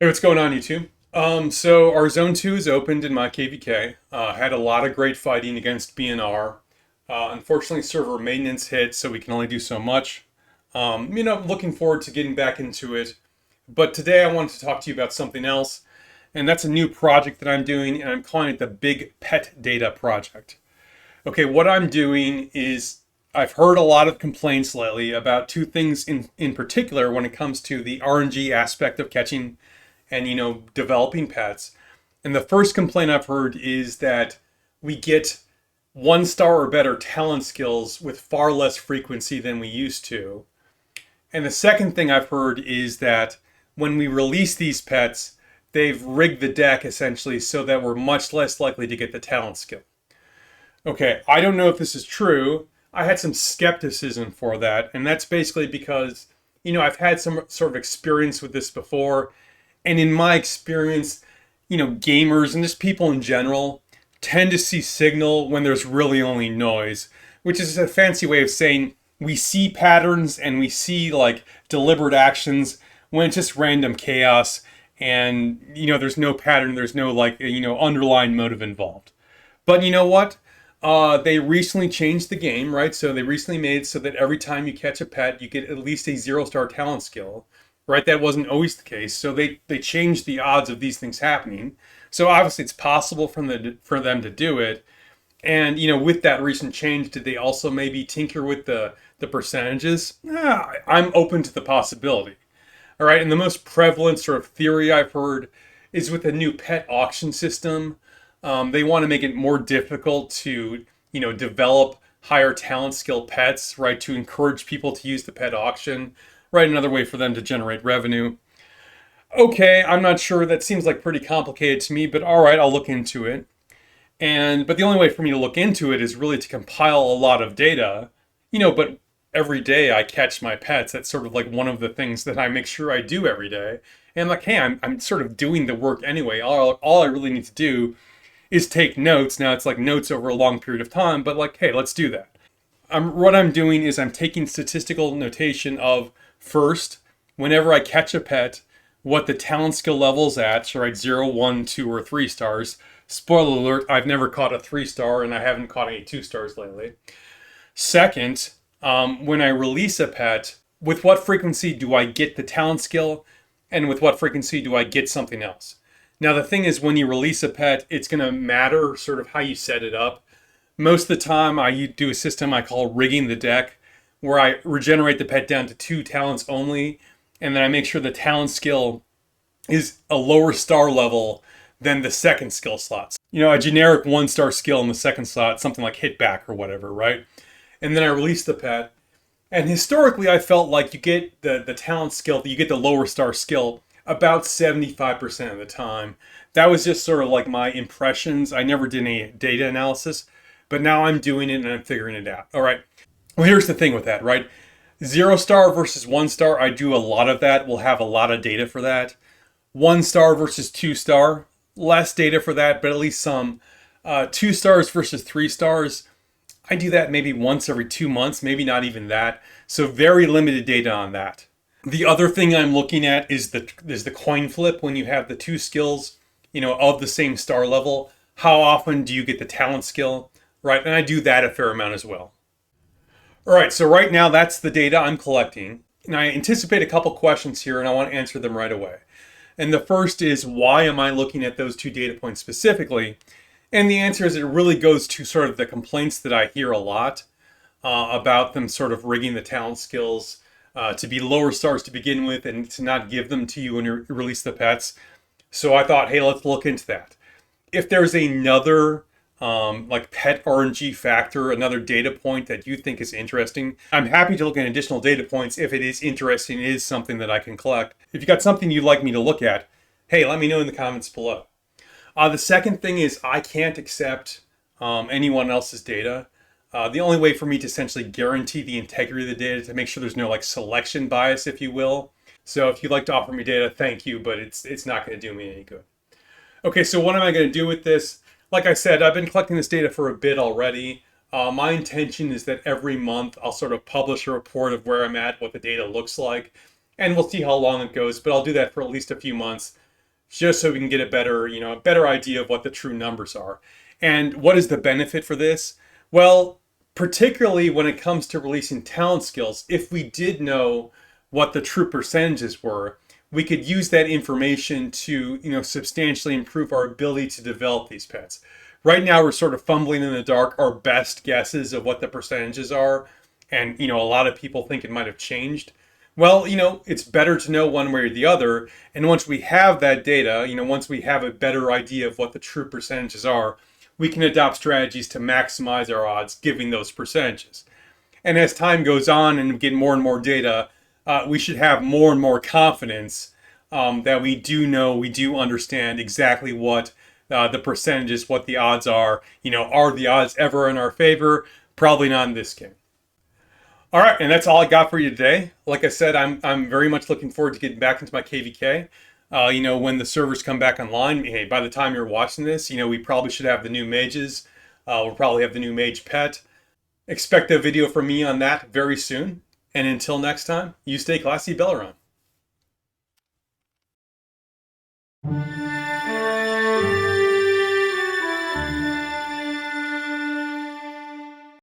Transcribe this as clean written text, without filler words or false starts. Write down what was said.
Hey, what's going on, YouTube? So our Zone 2 is opened in my KVK. Had a lot of great fighting against BNR. Unfortunately, server maintenance hit, so we can only do so much. Looking forward to getting back into it. But today I wanted to talk to you about something else, and that's a new project that I'm doing, and I'm calling it the Big Pet Data Project. Okay, what I'm doing is I've heard a lot of complaints lately about two things in particular when it comes to the RNG aspect of catching and developing pets. And the first complaint I've heard is that we get 1 star or better talent skills with far less frequency than we used to. And the second thing I've heard is that when we release these pets, they've rigged the deck essentially so that we're much less likely to get the talent skill. Okay, I don't know if this is true. I had some skepticism for that, and that's basically because, I've had some sort of experience with this before, and in my experience, gamers and just people in general tend to see signal when there's really only noise, which is a fancy way of saying we see patterns and we see like deliberate actions when it's just random chaos and there's no pattern, there's no like underlying motive involved. But you know what? They recently changed the game, right? So they recently made it so that every time you catch a pet, you get at least a 0 star talent skill, right? That wasn't always the case. So they changed the odds of these things happening. So obviously it's possible for them to do it. And with that recent change, did they also maybe tinker with the percentages? I'm open to the possibility. All right, and the most prevalent sort of theory I've heard is with the new pet auction system. They want to make it more difficult to, develop higher talent skill pets, right? To encourage people to use the pet auction, right? Another way for them to generate revenue. Okay, I'm not sure. That seems like pretty complicated to me, but all right, I'll look into it. But the only way for me to look into it is really to compile a lot of data, but every day I catch my pets. That's sort of like one of the things that I make sure I do every day. And like, hey, I'm sort of doing the work anyway. All I really need to do is take notes. Now it's like notes over a long period of time, but like, hey, let's do that. What I'm doing is I'm taking statistical notation of first, whenever I catch a pet, what the talent skill level's at, so right, 0, 1, 2, or 3 stars. Spoiler alert, I've never caught a 3 star and I haven't caught any 2 stars lately. Second, when I release a pet, with what frequency do I get the talent skill and with what frequency do I get something else? Now, the thing is, when you release a pet, it's going to matter sort of how you set it up. Most of the time, I do a system I call rigging the deck, where I regenerate the pet down to 2 talents only, and then I make sure the talent skill is a lower star level than the second skill slots. A generic 1 star skill in the second slot, something like hit back or whatever, right? And then I release the pet. And historically, I felt like you get the talent skill, you get the lower star skill about 75% of the time. That was just sort of like my impressions. I never did any data analysis, but now I'm doing it and I'm figuring it out. All right. Well, here's the thing with that, right? 0 star versus 1 star, I do a lot of that. We'll have a lot of data for that. 1 star versus 2 star, less data for that, but at least some. 2 stars versus 3 stars, I do that maybe once every 2 months, maybe not even that. So very limited data on that. The other thing I'm looking at is the coin flip when you have the two skills, of the same star level. How often do you get the talent skill, right? And I do that a fair amount as well. All right, so right now that's the data I'm collecting. And I anticipate a couple questions here and I want to answer them right away. And the first is, why am I looking at those two data points specifically? And the answer is it really goes to sort of the complaints that I hear a lot about them sort of rigging the talent skills to be lower stars to begin with and to not give them to you when you release the pets. So I thought, hey, let's look into that. If there's another like pet RNG factor, another data point that you think is interesting, I'm happy to look at additional data points if it is interesting, it is something that I can collect. If you got something you'd like me to look at, hey, let me know in the comments below. The second thing is I can't accept anyone else's data. The only way for me to essentially guarantee the integrity of the data to make sure there's no like selection bias, if you will. So if you'd like to offer me data, thank you, but it's not going to do me any good. Okay, so what am I going to do with this? Like I said, I've been collecting this data for a bit already. My intention is that every month I'll sort of publish a report of where I'm at, what the data looks like, and we'll see how long it goes, but I'll do that for at least a few months. just so we can get a better, a better idea of what the true numbers are. And what is the benefit for this? Well, particularly when it comes to releasing talent skills, if we did know what the true percentages were, we could use that information to, substantially improve our ability to develop these pets. Right now, we're sort of fumbling in the dark, our best guesses of what the percentages are. And, a lot of people think it might have changed. Well, it's better to know one way or the other. And once we have that data, once we have a better idea of what the true percentages are, we can adopt strategies to maximize our odds given those percentages. And as time goes on and we get more and more data, we should have more and more confidence that we do know, we do understand exactly what the percentages, what the odds are. Are the odds ever in our favor? Probably not in this game. All right, and that's all I got for you today. Like I said, I'm very much looking forward to getting back into my KVK. When the servers come back online, hey, by the time you're watching this, we probably should have the new mages. We'll probably have the new mage pet. Expect a video from me on that very soon. And until next time, you stay classy, Belleron.